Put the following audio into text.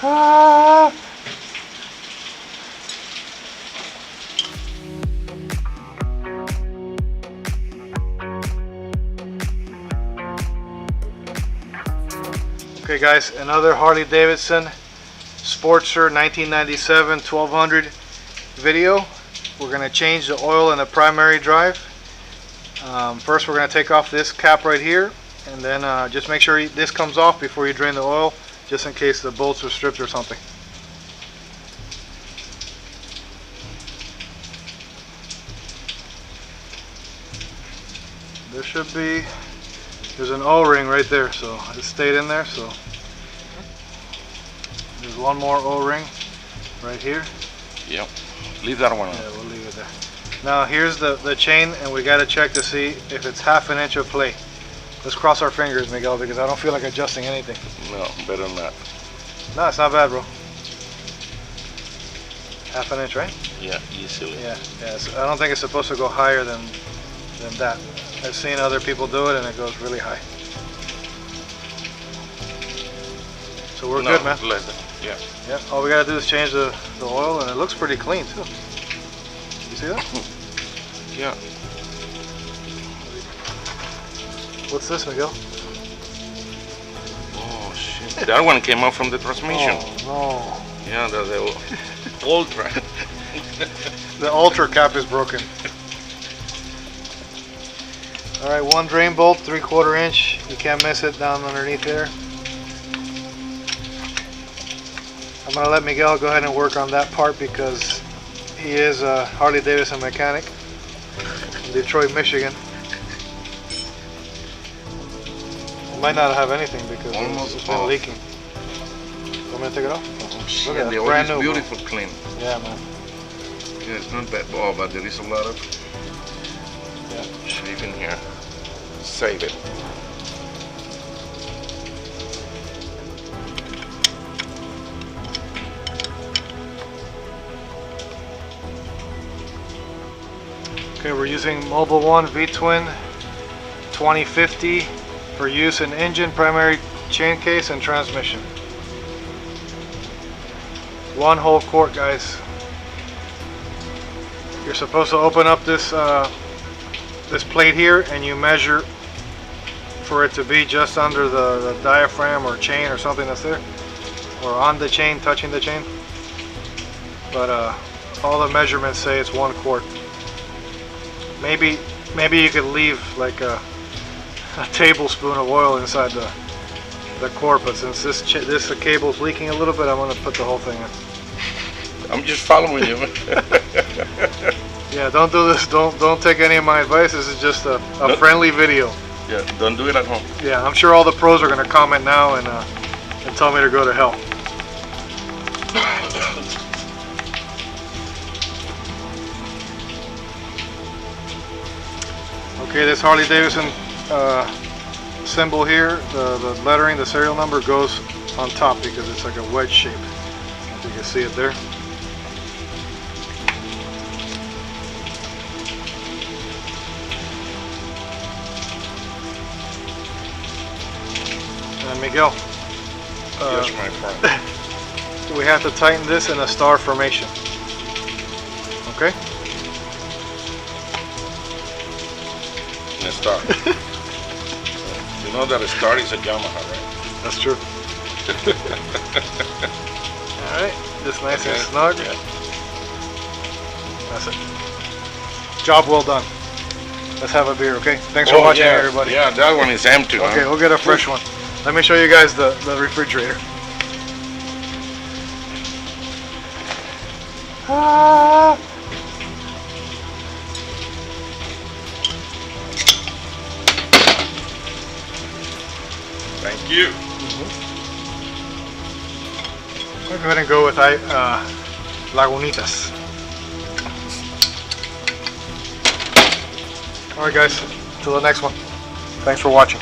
Ah. Okay guys, another Harley Davidson Sportster 1997 1200 video. We're going to change the oil in the primary drive. First we're going to take off this cap right here, and then just make sure this comes off before you drain the oil, just in case the bolts are stripped or something. There should be, there's an O-ring right there, so it stayed in there. So there's one more O-ring right here. Yep, leave that one on. Yeah, we'll leave it there. Now here's the chain, and we got to check to see if it's ½ an inch of play. Let's cross our fingers, Miguel, because I don't feel like adjusting anything. No, better than that. No, it's not bad, bro. ½ an inch, right? Yeah, easily. Yeah. So I don't think it's supposed to go higher than that. I've seen other people do it, and it goes really high. So we're good, man. Less than, yeah. Yeah. All we gotta do is change the oil, and it looks pretty clean too. You see that? Yeah. What's this, Miguel? Oh shit! That one came out from the transmission. Oh no. Yeah, the Ultra. The Ultra cap is broken. All right, one drain bolt, 3/4 inch. You can't miss it down underneath there. I'm gonna let Miguel go ahead and work on that part because he is a Harley Davidson mechanic in Detroit, Michigan. He might not have anything because it's been leaking. Want me to take it off? Oh shit! Look at that, The oil brand is new, beautiful, clean. Yeah, man. Yeah, it's not bad, but there is a lot of shaving here. Save it. Okay, we're using Mobile One V-Twin 2050 for use in engine, primary chain case, and transmission. One whole quart, guys. You're supposed to open up this this plate here, and you measure for it to be just under the diaphragm or chain or something that's there, or on the chain, touching the chain. But all the measurements say it's 1 quart. Maybe you could leave like a tablespoon of oil inside the quart, but since this cable's leaking a little bit, I'm gonna put the whole thing in. I'm just following you. Yeah, don't do this. Don't take any of my advice. This is just a friendly video. Yeah, don't do it at home. Yeah, I'm sure all the pros are gonna comment now and tell me to go to hell. Okay, this Harley Davidson symbol here, the lettering, the serial number goes on top because it's like a wedge shape. If you can see it there. And Miguel, Yes, my friend. we have to tighten this in a star formation. Okay? In a star. You know that a star is a Yamaha, right? That's true. Alright, just nice and snug. Yeah. That's it. Job well done. Let's have a beer, okay? Thanks for watching, everybody. Yeah, that one is empty. Okay, huh? we'll get a fresh one. Let me show you guys the refrigerator. Ah. Thank you. I'll go ahead and go with Lagunitas. Alright guys, till the next one. Thanks for watching.